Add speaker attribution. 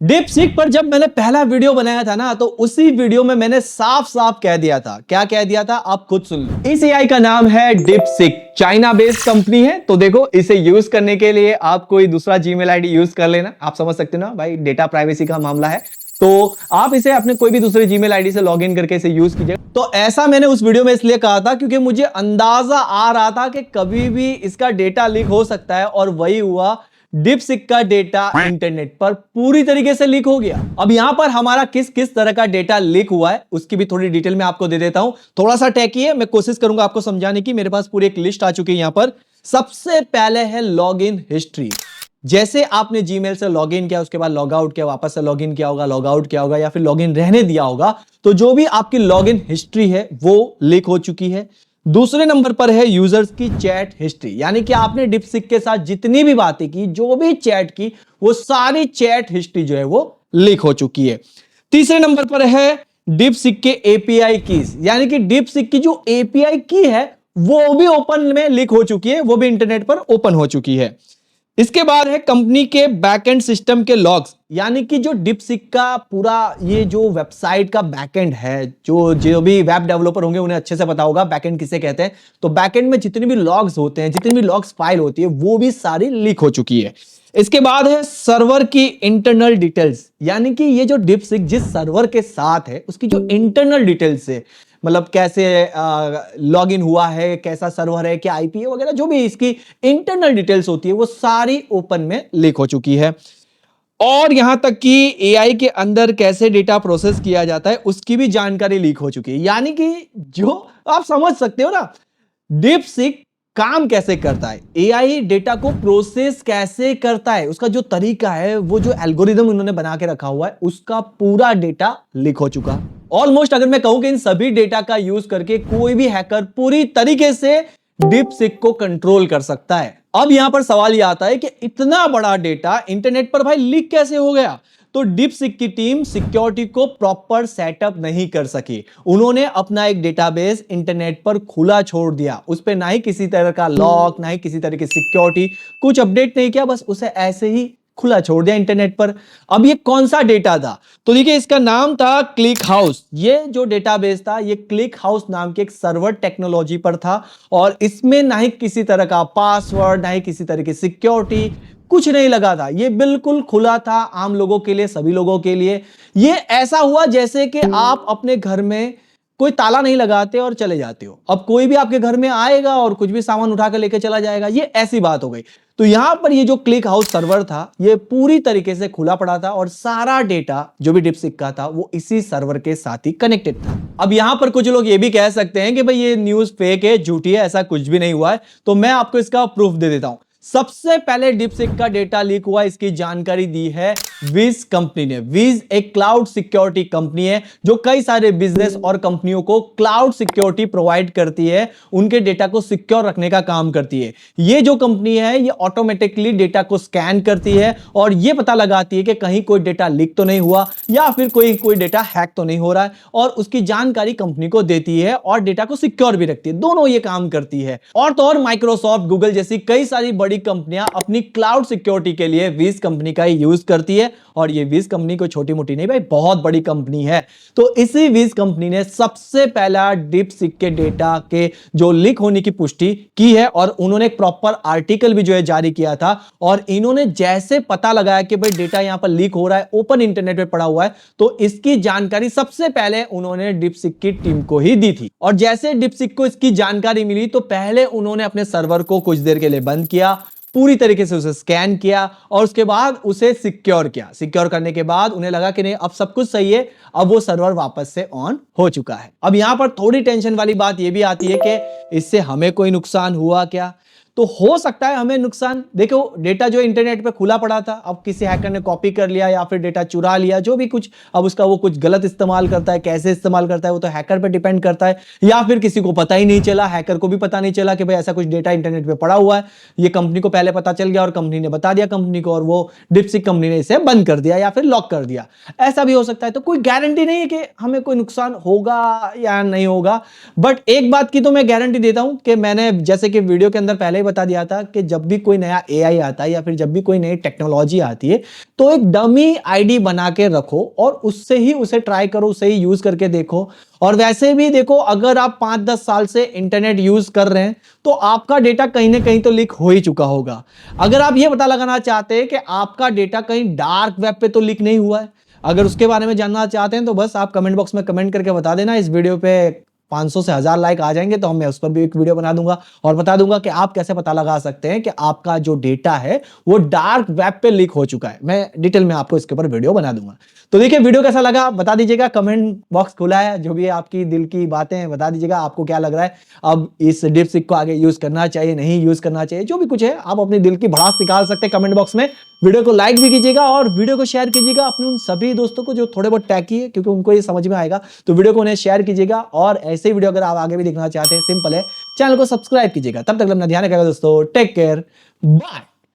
Speaker 1: DeepSeek पर जब मैंने पहला वीडियो बनाया था ना, तो उसी वीडियो में मैंने साफ साफ कह दिया था। क्या कह दिया था आप खुद सुन लो। इस एआई का नाम है डीपसीक, चाइना बेस्ड कंपनी है। तो देखो, इसे यूज करने के लिए आप कोई दूसरा जीमेल आईडी यूज कर लेना। आप समझ सकते हो ना भाई, डेटा प्राइवेसी का मामला है, तो आप इसे अपने कोई भी दूसरे जीमेल आईडी से लॉगिन करके इसे यूज कीजिए। तो ऐसा मैंने उस वीडियो में इसलिए कहा था क्योंकि मुझे अंदाजा आ रहा था कि कभी भी इसका डेटा लीक हो सकता है, और वही हुआ। डीपसीक का डेटा इंटरनेट पर पूरी तरीके से लीक हो गया। अब यहां पर हमारा किस किस तरह का डेटा लीक हुआ है उसकी भी थोड़ी डिटेल में आपको दे देता हूं। थोड़ा सा टेकी है, मैं कोशिश करूंगा आपको समझाने की। मेरे पास पूरी एक लिस्ट आ चुकी है यहां पर। सबसे पहले है लॉगिन हिस्ट्री। जैसे आपने जीमेल से लॉगिन किया, उसके बाद लॉग आउट किया, वापस से लॉगिन किया होगा, लॉग आउट किया होगा, या फिर लॉगिन रहने दिया होगा, तो जो भी आपकी लॉगिन हिस्ट्री है वो लीक हो चुकी है। दूसरे नंबर पर है यूजर्स की चैट हिस्ट्री, यानी कि आपने डीपसीक के साथ जितनी भी बातें की, जो भी चैट की, वो सारी चैट हिस्ट्री जो है वो लीक हो चुकी है। तीसरे नंबर पर है डीपसीक के एपीआई कीज, यानी कि डीपसीक की जो एपीआई की है वो भी ओपन में लीक हो चुकी है, वो भी इंटरनेट पर ओपन हो चुकी है। इसके बाद है कंपनी के बैकएंड सिस्टम के लॉग्स, यानी कि जो डीपसीक का पूरा ये जो वेबसाइट का बैकएंड है, जो जो भी वेब डेवलपर होंगे उन्हें अच्छे से पता होगा बैकएंड किसे कहते हैं। तो बैकएंड में जितनी भी लॉग्स होते हैं, जितनी भी लॉग्स फाइल होती है, वो भी सारी लीक हो चुकी है। इसके बाद है सर्वर की इंटरनल डिटेल्स, यानी कि ये जो डीपसीक जिस सर्वर के साथ है उसकी जो इंटरनल डिटेल्स है, मतलब कैसे लॉगिन हुआ है, कैसा सर्वर है, क्या आईपी है वगैरह, जो भी इसकी इंटरनल डिटेल्स होती है वो सारी ओपन में लीक हो चुकी है। और यहां तक कि एआई के अंदर कैसे डेटा प्रोसेस किया जाता है उसकी भी जानकारी लीक हो चुकी है। यानी कि जो आप समझ सकते हो ना, डीपसीक काम कैसे करता है, एआई डेटा को प्रोसेस कैसे करता है, उसका जो तरीका है, वो जो एल्गोरिदम उन्होंने बना के रखा हुआ है, उसका पूरा डेटा लीक हो चुका। ऑलमोस्ट अगर मैं कहूं कि इन सभी डेटा का यूज करके कोई भी हैकर पूरी तरीके से डीपसीक को कंट्रोल कर सकता है। अब यहां पर सवाल यह आता है कि इतना बड़ा डेटा इंटरनेट पर भाई लीक कैसे हो गया। तो डीपसीक की टीम सिक्योरिटी को प्रॉपर सेटअप नहीं कर सकी। उन्होंने अपना एक डेटाबेस इंटरनेट पर खुला छोड़ दिया, उस पर ना ही किसी तरह का लॉक, ना ही किसी तरह की सिक्योरिटी, कुछ अपडेट नहीं किया, बस उसे ऐसे ही खुला छोड़ दिया इंटरनेट पर। अब ये कौन सा डेटा था, तो देखिए इसका नाम था क्लिक हाउस। ये जो डेटाबेस था ये क्लिक हाउस नाम के एक सर्वर टेक्नोलॉजी पर था, और इसमें ना ही किसी तरह का पासवर्ड, ना ही किसी तरह की सिक्योरिटी, कुछ नहीं लगा था। ये बिल्कुल खुला था आम लोगों के लिए, सभी लोगों के लिए। ये ऐसा हुआ जैसे कि आप अपने घर में कोई ताला नहीं लगाते और चले जाते हो, अब कोई भी आपके घर में आएगा और कुछ भी सामान उठाकर लेके चला जाएगा, ये ऐसी बात हो गई। तो यहां पर ये जो क्लिक हाउस सर्वर था ये पूरी तरीके से खुला पड़ा था, और सारा डेटा जो भी डीपसीक का था वो इसी सर्वर के साथ ही कनेक्टेड था। अब यहां पर कुछ लोग ये भी कह सकते हैं कि भाई ये न्यूज फेक है, झूठी है, ऐसा कुछ भी नहीं हुआ है। तो मैं आपको इसका प्रूफ दे देता हूं। सबसे पहले डीपसीक का डेटा लीक हुआ, इसकी जानकारी दी है विज कंपनी ने। विज एक क्लाउड सिक्योरिटी कंपनी है जो कई सारे बिजनेस और कंपनियों को क्लाउड सिक्योरिटी प्रोवाइड करती है, उनके डेटा को सिक्योर रखने का काम करती है। ये जो कंपनी है ये ऑटोमेटिकली डेटा को स्कैन करती है और ये पता लगाती है कि कहीं कोई डेटा लीक तो नहीं हुआ, या फिर कोई डेटा हैक तो नहीं हो रहा है, और उसकी जानकारी कंपनी को देती है और डेटा को सिक्योर भी रखती है। दोनों ये काम करती है। और तो और माइक्रोसॉफ्ट, गूगल जैसी कई सारी बड़ी कंपनियां अपनी क्लाउड सिक्योरिटी के लिए विज कंपनी का ही यूज करती है, और ये विज कंपनी कोई छोटी मोटी नहीं भाई, बहुत बड़ी कंपनी है। तो इसी विज कंपनी ने सबसे पहला डीपसीक के डेटा के जो लीक होने की पुष्टि की है, और उन्होंने एक प्रॉपर आर्टिकल भी जो है जारी किया था। और इन्होंने जैसे पता लगाया कि भाई डेटा यहां पर लीक हो रहा है, ओपन इंटरनेट पे पड़ा हुआ है, तो इसकी जानकारी सबसे पहले उन्होंने डीपसीक की टीम को ही दी थी। और जैसे डीपसीक को इसकी जानकारी मिली तो पहले उन्होंने अपने सर्वर को कुछ देर के लिए बंद किया, पूरी तरीके से उसे स्कैन किया, और उसके बाद उसे सिक्योर किया। सिक्योर करने के बाद उन्हें लगा कि नहीं अब सब कुछ सही है, अब वो सर्वर वापस से ऑन हो चुका है। अब यहां पर थोड़ी टेंशन वाली बात यह भी आती है कि इससे हमें कोई नुकसान हुआ क्या। तो हो सकता है हमें नुकसान, देखो डेटा जो इंटरनेट पे खुला पड़ा था, अब किसी हैकर ने कॉपी कर लिया या फिर डेटा चुरा लिया, जो भी कुछ, अब उसका वो कुछ गलत इस्तेमाल करता है, कैसे इस्तेमाल करता है वो तो हैकर पे डिपेंड करता है। या फिर किसी को पता ही नहीं चला, हैकर को भी पता नहीं चला कि भाई ऐसा कुछ डेटा इंटरनेट पे पड़ा हुआ है, ये कंपनी को पहले पता चल गया और कंपनी ने बता दिया कंपनी को, और वो डीपसीक कंपनी ने इसे बंद कर दिया या फिर लॉक कर दिया। ऐसा भी हो सकता है। तो कोई गारंटी नहीं है कि हमें कोई नुकसान होगा या नहीं होगा, बट एक बात की तो मैं गारंटी देता हूं कि मैंने जैसे कि वीडियो के अंदर पहले ही बता दिया था कि जब भी कोई नया एआई आता है या फिर जब भी कोई नई टेक्नोलॉजी आती है तो एक डमी आईडी बना के रखो और उससे ही उसे ट्राई करो, उसे ही यूज करके देखो। और वैसे भी देखो, अगर आप 5-10 साल से इंटरनेट यूज कर रहे हैं तो आपका डेटा कहीं ना कहीं तो लीक हो ही चुका होगा। अगर आप यह पता लगाना चाहते हैं कि आपका डेटा कहीं डार्क वेब पे तो लीक नहीं हुआ है, अगर उसके बारे में जानना चाहते हैं तो बस आप कमेंट बॉक्स में कमेंट करके बता देना। इस वीडियो पे 500 से 1000 लाइक आ जाएंगे तो मैं उस पर भी एक वीडियो बना दूंगा और बता दूंगा कि आप कैसे पता लगा सकते हैं कि आपका जो डेटा है वो डार्क वेब पे लीक हो चुका है। मैं डिटेल में आपको इसके ऊपर वीडियो बना दूंगा। तो देखिए, वीडियो कैसा लगा बता दीजिएगा, कमेंट बॉक्स खुला है, जो भी आपकी दिल की बातें हैं बता दीजिएगा। आपको क्या लग रहा है, अब इस DeepSeek को आगे यूज करना चाहिए, नहीं यूज करना चाहिए, जो भी कुछ है आप अपने दिल की भड़ास निकाल सकते हैं कमेंट बॉक्स में। वीडियो को लाइक भी कीजिएगा और वीडियो को शेयर कीजिएगा अपने उन सभी दोस्तों को जो थोड़े बहुत टैकी है, क्योंकि उनको ये समझ में आएगा। तो वीडियो को उन्हें शेयर कीजिएगा और ऐसे ही वीडियो अगर आप आगे भी देखना चाहते हैं, सिंपल है, चैनल को सब्सक्राइब कीजिएगा। तब तक अपना ध्यान रखिएगा दोस्तों, टेक केयर, बाय।